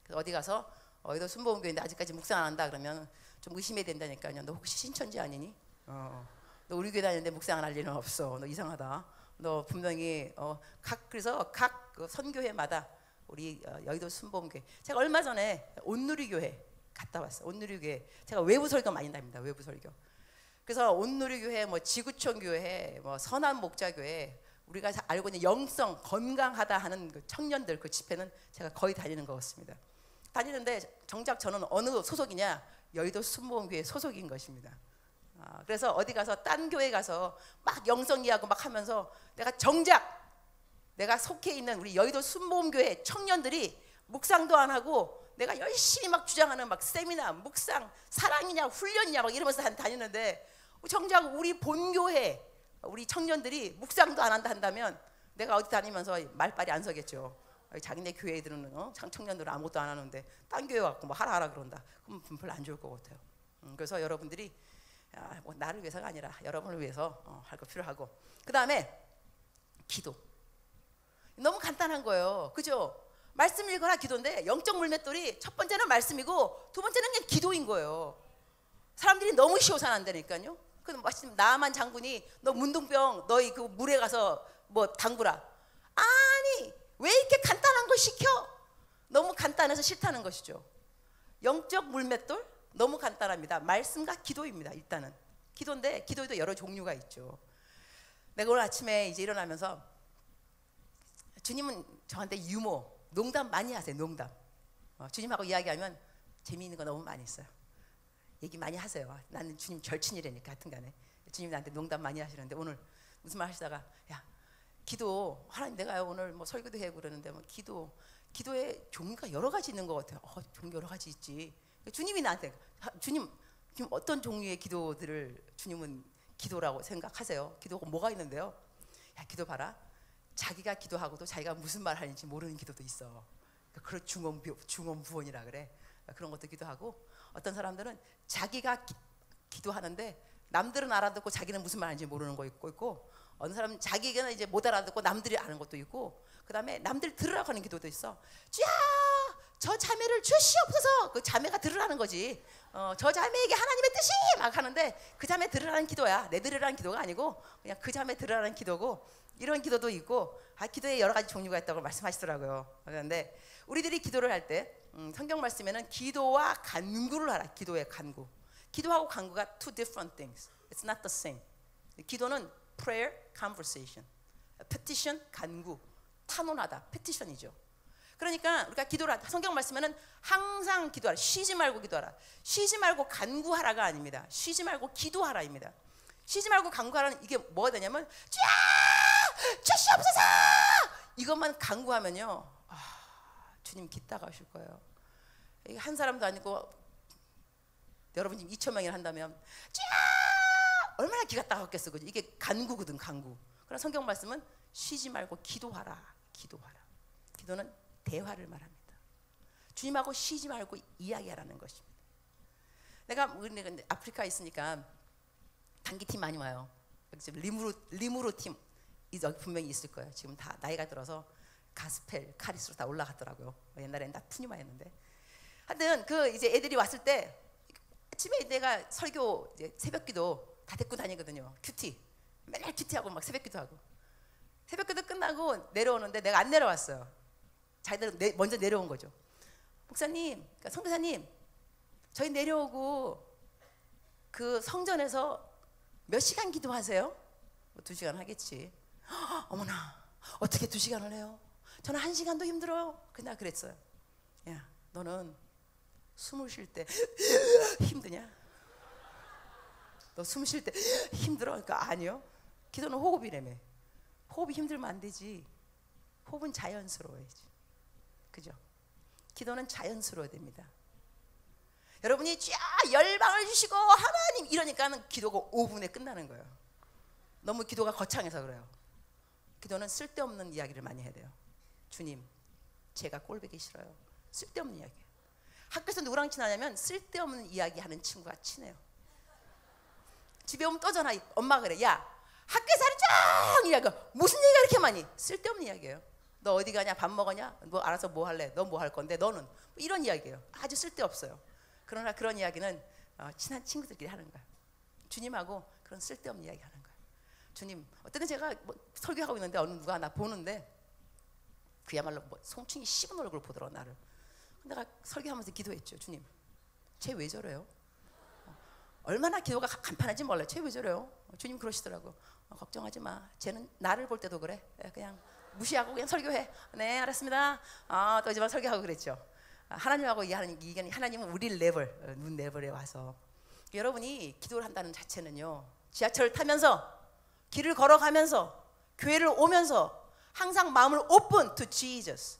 그래서 어디 가서 여의도 순복음교회인데 아직까지 묵상 안 한다 그러면 좀 의심해야 된다니까요. 너 혹시 신천지 아니니? 너 우리 교회 다니는데 묵상 안 할 일은 없어. 너 이상하다. 너 분명히 그래서 각 선교회마다 우리 여의도 순복음교회, 제가 얼마 전에 온누리교회 갔다 왔어요. 온누리교회 제가 외부 설교 많이 다닙니다. 외부 설교. 그래서 온누리교회, 뭐 지구촌교회, 뭐 선한목자교회, 우리가 알고 있는 영성 건강하다 하는 그 청년들 그 집회는 제가 거의 다니는 것 같습니다. 다니는데 정작 저는 어느 소속이냐? 여의도 순복음교회 소속인 것입니다. 그래서 어디 가서 딴 교회 가서 막 영성 이야기하고 막 하면서 내가 속해 있는 우리 여의도 순복음교회 청년들이 묵상도 안 하고 내가 열심히 막 주장하는 막 세미나, 묵상, 사랑이냐 훈련이냐 막 이러면서 다니는데 정작 우리 본교회 우리 청년들이 묵상도 안 한다 한다면 내가 어디 다니면서 말빨이 안 서겠죠. 자기네 교회 들은 청년들은 아무것도 안 하는데 딴 교회 갖고 뭐 하라 그런다. 그럼 별로 안 좋을 것 같아요. 그래서 여러분들이 뭐 나를 위해서가 아니라 여러분을 위해서 할 거 필요하고, 그 다음에 기도. 너무 간단한 거예요. 그죠? 말씀 읽거나 기도인데 영적 물맷돌이 첫 번째는 말씀이고 두 번째는 그냥 기도인 거예요. 사람들이 너무 쉬워 산다니까요. 그 나만 장군이 너 문둥병 너희 그 물에 가서 뭐 담그라. 아니 왜 이렇게 간단한 걸 시켜? 너무 간단해서 싫다는 것이죠. 영적 물맷돌 너무 간단합니다. 말씀과 기도입니다. 일단은 기도인데 기도에도 여러 종류가 있죠. 내가 오늘 아침에 이제 일어나면서 주님은 저한테 유머, 농담 많이 하세요. 농담. 주님하고 이야기하면 재미있는 거 너무 많이 있어요. 얘기 많이 하세요. 나는 주님 절친이라니까. 하여튼간에 주님 나한테 농담 많이 하시는데 오늘 무슨 말 하시다가 야 기도 하나님 내가 오늘 뭐 설교도 해 그러는데 뭐 기도의 종류가 여러 가지 있는 것 같아요. 종류 여러 가지 있지. 주님이 나한테 주님 어떤 종류의 기도들을 주님은 기도라고 생각하세요? 기도가 뭐가 있는데요? 야 기도 봐라. 자기가 기도하고도 자기가 무슨 말 하는지 모르는 기도도 있어. 그런 중언부언이라 그래. 그런 것도 기도하고, 어떤 사람들은 자기가 기도하는데 남들은 알아듣고 자기는 무슨 말 하는지 모르는 거 있고, 어느 사람은 자기가 이제 못 알아듣고 남들이 아는 것도 있고, 그 다음에 남들 들으라고 하는 기도도 있어. 주야 저 자매를 주시옵소서. 그 자매가 들으라는 거지. 저 자매에게 하나님의 뜻이 막 하는데 그 자매 들으라는 기도야. 내 들으라는 기도가 아니고 그냥 그 자매 들으라는 기도고, 이런 기도도 있고, 기도에 여러 가지 종류가 있다고 말씀하시더라고요. 그런데 우리들이 기도를 할 때 성경 말씀에는 기도와 간구를 하라. 기도의 간구. 기도하고 간구가 two different things. It's not the same. 기도는 prayer, conversation. petition, 간구. 탄원하다. petition이죠. 그러니까 우리가 기도를 하다. 성경 말씀에는 항상 기도하라. 쉬지 말고 기도하라. 쉬지 말고 간구하라가 아닙니다. 쉬지 말고 기도하라입니다. 쉬지 말고 간구하라는 이게 뭐가 되냐면 주야 주시옵소서 이것만 간구하면요 주님 기다가 오실 거예요. 이게 한 사람도 아니고 여러분 지금 2,000명이나 한다면 주야 얼마나 기가 따갑겠어. 그죠? 이게 간구거든. 간구. 그러나 성경 말씀은 쉬지 말고 기도하라. 기도하라. 기도는 대화를 말합니다. 주님하고 쉬지 말고 이야기하라는 것입니다. 내가 아프리카에 있으니까 단기팀 많이 와요. 지금 리무르 팀 여기 분명히 있을 거예요. 지금 다 나이가 들어서 가스펠, 카리스로 다 올라갔더라고요. 옛날에는 다 푸니마였는데. 하여튼 그 이제 애들이 왔을 때 아침에 내가 설교 이제 새벽기도 다 데리고 다니거든요. 큐티 맨날 큐티하고 막 새벽기도 하고. 새벽기도 끝나고 내려오는데 내가 안 내려왔어요. 자기들 먼저 내려온 거죠. 목사님, 그러니까 선교사님, 저희 내려오고 그 성전에서 몇 시간 기도하세요? 뭐 2시간 하겠지. 어머나, 어떻게 2시간을 해요? 저는 1시간도 힘들어요. 그냥 그랬어요. 야, 너는 숨을 쉴 때 힘드냐? 너 숨 쉴 때 힘들어? 그러니까 아니요. 기도는 호흡이라며. 호흡이 힘들면 안 되지. 호흡은 자연스러워야지. 그죠? 기도는 자연스러워야 됩니다. 여러분이 쫙 열방을 주시고 하나님 이러니까는 기도가 5분에 끝나는 거예요. 너무 기도가 거창해서 그래요. 기도는 쓸데없는 이야기를 많이 해야 돼요. 주님, 제가 꼴보기 싫어요. 쓸데없는 이야기예요. 학교에서 누구랑 친하냐면 쓸데없는 이야기 하는 친구가 친해요. 집에 오면 또 전화. 엄마가 그래. 야, 학교에서 하루 종일 이야기야. 무슨 얘기가 이렇게 많이? 쓸데없는 이야기예요. 너 어디 가냐? 밥 먹었냐? 너 알아서 뭐 할래? 너 뭐 할 건데? 너는? 뭐 이런 이야기예요. 아주 쓸데없어요. 그러나 그런 이야기는 친한 친구들끼리 하는 거예요. 주님하고 그런 쓸데없는 이야기 하는 거예요. 주님, 어떤 때 제가 뭐 설교하고 있는데 어느 누가 나 보는데 그야말로 뭐 송충이 씹은 얼굴 보더라고 나를. 내가 설교하면서 기도했죠. 주님, 쟤 왜 저래요? 얼마나 기도가 간판한지 몰라요. 쟤 왜 저래요? 주님 그러시더라고. 걱정하지 마. 쟤는 나를 볼 때도 그래. 그냥 무시하고 그냥 설교해. 네, 알았습니다. 또 이제만 설교하고 그랬죠. 하나님하고 이게 하나님은 우리 레벨, 눈 레벨에 와서 여러분이 기도를 한다는 자체는요. 지하철을 타면서 길을 걸어가면서 교회를 오면서 항상 마음을 open to Jesus.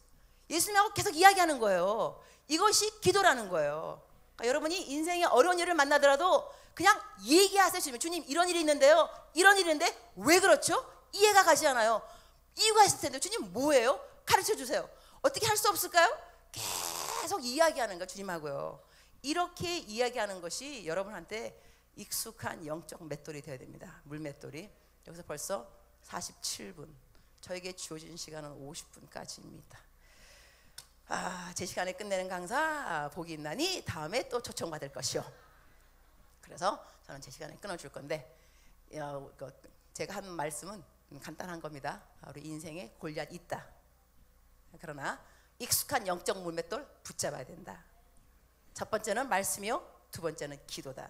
예수님하고 계속 이야기하는 거예요. 이것이 기도라는 거예요. 그러니까 여러분이 인생에 어려운 일을 만나더라도 그냥 얘기하세요. 주님 이런 일이 있는데요. 이런 일이 있는데 왜 그렇죠? 이해가 가지 않아요. 이유가 있을 텐데 주님 뭐예요? 가르쳐 주세요. 어떻게 할 수 없을까요? 계속 이야기하는 거 주님하고요. 이렇게 이야기하는 것이 여러분한테 익숙한 영적 맷돌이 되어야 됩니다. 물맷돌이. 여기서 벌써 47분. 저에게 주어진 시간은 50분까지입니다. 제 시간에 끝내는 강사 복이 있나니 다음에 또 초청받을 것이요. 그래서 저는 제 시간에 끊어줄 건데 제가 한 말씀은 간단한 겁니다. 우리 인생에 골리앗 있다. 그러나 익숙한 영적 물맷돌 붙잡아야 된다. 첫 번째는 말씀이요. 두 번째는 기도다.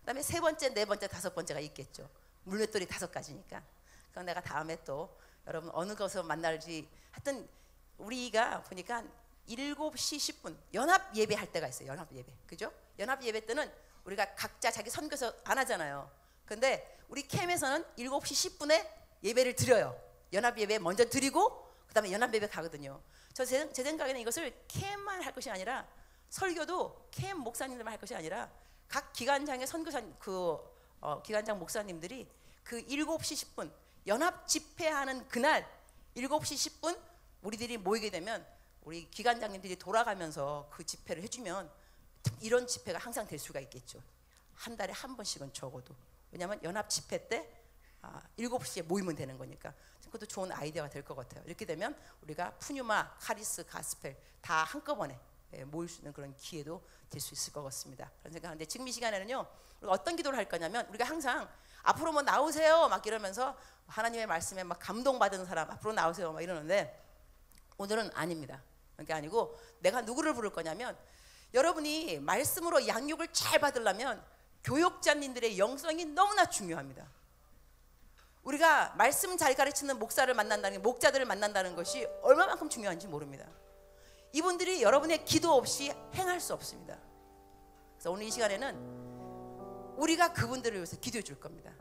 그 다음에 세 번째, 네 번째, 다섯 번째가 있겠죠. 물맷돌이 5가지니까. 그럼 내가 다음에 또 여러분 어느 곳에서 만날지 하여튼 우리가 보니까 7시 10분 연합 예배 할 때가 있어요. 연합 예배. 그죠? 연합 예배 때는 우리가 각자 자기 선교서 안 하잖아요. 근데 우리 캠에서는 7시 10분에 예배를 드려요. 연합 예배 먼저 드리고 그 다음에 연합 예배 가거든요. 제 생각에는 이것을 캠만 할 것이 아니라 설교도 캠 목사님들만 할 것이 아니라 각 기관장의 선교사 기관장 목사님들이 그 7시 10분 연합 집회하는 그날 7시 10분 우리들이 모이게 되면 우리 기관장님들이 돌아가면서 그 집회를 해주면 이런 집회가 항상 될 수가 있겠죠. 한 달에 한 번씩은 적어도. 왜냐하면 연합 집회 때 7시에 모이면 되는 거니까. 그것도 좋은 아이디어가 될 것 같아요. 이렇게 되면 우리가 푸뉴마, 카리스, 가스펠 다 한꺼번에 모일 수 있는 그런 기회도 될 수 있을 것 같습니다. 그런 생각하는데 지금 이 시간에는요. 우리가 어떤 기도를 할 거냐면 우리가 항상 앞으로 뭐 나오세요 막 이러면서 하나님의 말씀에 막 감동받은 사람 앞으로 나오세요 막 이러는데 오늘은 아닙니다. 그게 아니고 내가 누구를 부를 거냐면 여러분이 말씀으로 양육을 잘 받으려면 교육자님들의 영성이 너무나 중요합니다. 우리가 말씀 잘 가르치는 목사를 만난다는 목자들을 만난다는 것이 얼마만큼 중요한지 모릅니다. 이분들이 여러분의 기도 없이 행할 수 없습니다. 그래서 오늘 이 시간에는 우리가 그분들을 위해서 기도해 줄 겁니다.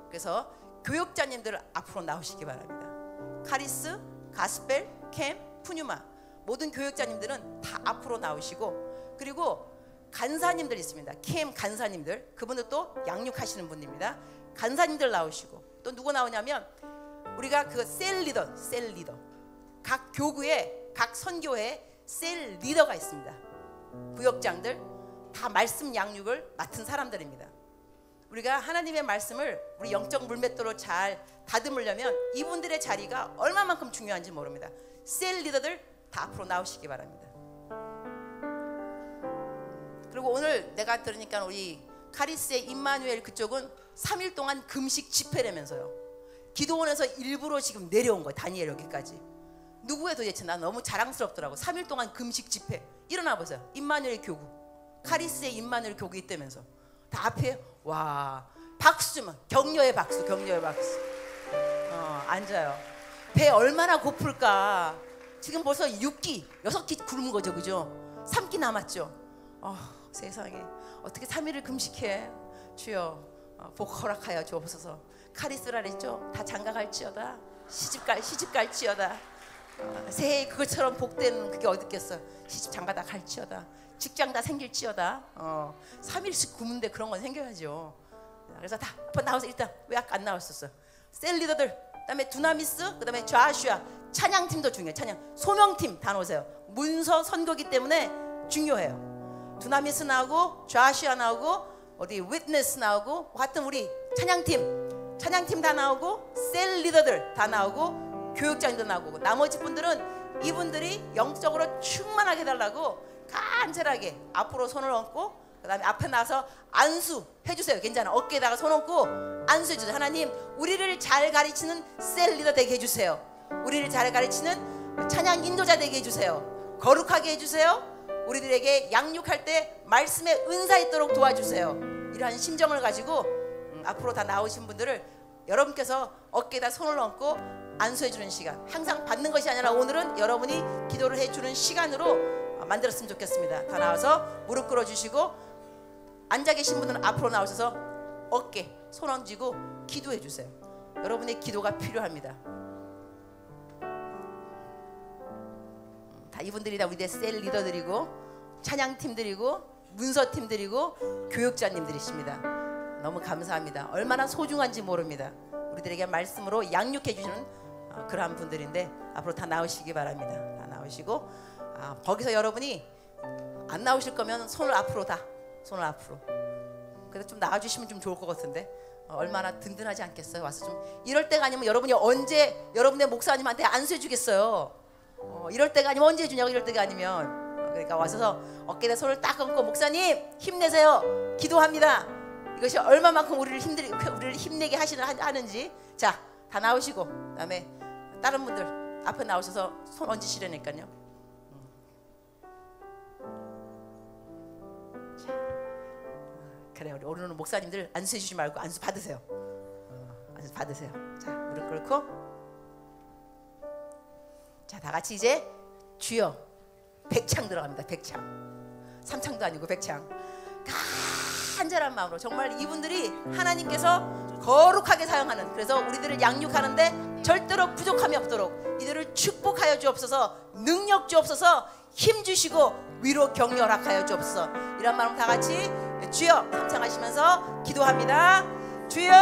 그래서 교육자님들 앞으로 나오시기 바랍니다. 카리스, 가스펠, 캠, 푸뉴마 모든 교육자님들은 다 앞으로 나오시고 그리고 간사님들 있습니다. 캠 간사님들 그분들도 양육하시는 분입니다. 간사님들 나오시고 또 누구 나오냐면 우리가 그 셀 리더 각 교구에 각 선교회에 셀 리더가 있습니다. 부역장들 다 말씀 양육을 맡은 사람들입니다. 우리가 하나님의 말씀을 우리 영적 물맷돌로 잘 다듬으려면 이분들의 자리가 얼마만큼 중요한지 모릅니다. 셀 리더들 다 앞으로 나오시기 바랍니다. 그리고 오늘 내가 들으니까 우리 카리스의 임마누엘 그쪽은 3일 동안 금식 집회라면서요. 기도원에서 일부러 지금 내려온 거예요. 다니엘 여기까지 누구의 도대체 난 너무 자랑스럽더라고. 3일 동안 금식 집회. 일어나 보세요. 임마누엘 교구, 카리스의 임마누엘 교구 있다면서 다 앞에 와 박수 주면 격려의 박수, 격려의 박수. 앉아요. 배 얼마나 고플까. 지금 벌써 6끼 6끼 굶은 거죠, 그죠? 3끼 남았죠. 세상에 어떻게 3일을 금식해. 주여 복 허락하여 주옵소서. 카리스라 그랬죠. 다 장가갈지어다. 시집갈지어다. 새해 그것처럼 복된 그게 어디 있겠어. 시집 장가 다 갈지어다. 직장 다 생길지어다. 3일씩 굶는데 그런 건 생겨야죠. 그래서 다 한번 나와서 일단 왜 아까 안 나왔었어. 셀 리더들, 그다음에 두나미스, 그다음에 좌슈아, 찬양팀도 중요해요. 찬양 소명팀 다 놓으세요. 문서 선거기 때문에 중요해요. 두나미스 나오고 좌슈아 나오고 어디 위트니스 나오고 하여튼 우리 찬양팀 다 나오고 셀 리더들 다 나오고 교육장도 나오고 나머지 분들은 이분들이 영적으로 충만하게 해달라고 간절하게 앞으로 손을 얹고 그 다음에 앞에 나서 안수 해주세요. 괜찮아. 어깨에다가 손 얹고 안수 해주세요. 하나님 우리를 잘 가르치는 셀 리더 되게 해주세요. 우리를 잘 가르치는 찬양 인도자 되게 해주세요. 거룩하게 해주세요. 우리들에게 양육할 때 말씀의 은사 있도록 도와주세요. 이러한 심정을 가지고 앞으로 다 나오신 분들을 여러분께서 어깨에다 손을 얹고 안수해주는 시간, 항상 받는 것이 아니라 오늘은 여러분이 기도를 해주는 시간으로 만들었으면 좋겠습니다. 다 나와서 무릎 꿇어주시고 앉아 계신 분들은 앞으로 나오셔서 어깨 손 얹고 기도해 주세요. 여러분의 기도가 필요합니다. 다 이분들이 다 우리의 셀 리더들이고 찬양팀들이고 문서팀들이고 교육자님들이십니다. 너무 감사합니다. 얼마나 소중한지 모릅니다. 우리들에게 말씀으로 양육해 주시는 그러한 분들인데 앞으로 다 나오시기 바랍니다. 다 나오시고 거기서 여러분이 안 나오실 거면 손을 앞으로 손을 앞으로. 그래서 좀 나와주시면 좀 좋을 것 같은데 얼마나 든든하지 않겠어요? 와서 좀 이럴 때가 아니면 여러분이 언제 여러분의 목사님한테 안수해 주겠어요? 이럴 때가 아니면 언제 해주냐고. 이럴 때가 아니면 그러니까 와서 어깨에 손을 딱 얹고 목사님 힘내세요. 기도합니다. 이것이 얼마만큼 우리를 힘내게 하는지. 자, 다 나오시고 그다음에 다른 분들 앞에 나오셔서 손 얹으시려니까요. 자, 그래요. 우리 오늘은 목사님들 안수해 주지 말고 안수 받으세요. 안수 받으세요. 자, 무릎 꿇고 자, 다 같이 이제 주여 백창 들어갑니다. 백창. 삼창도 아니고 백창. 간절한 마음으로 정말 이분들이 하나님께서 거룩하게 사용하는, 그래서 우리들을 양육하는데 절대로 부족함이 없도록 이들을 축복하여 주옵소서. 능력 주옵소서. 힘 주시고 위로 격려 허락하여 주옵소서. 이런 마음 다 같이 주여 삼창하시면서 기도합니다. 주여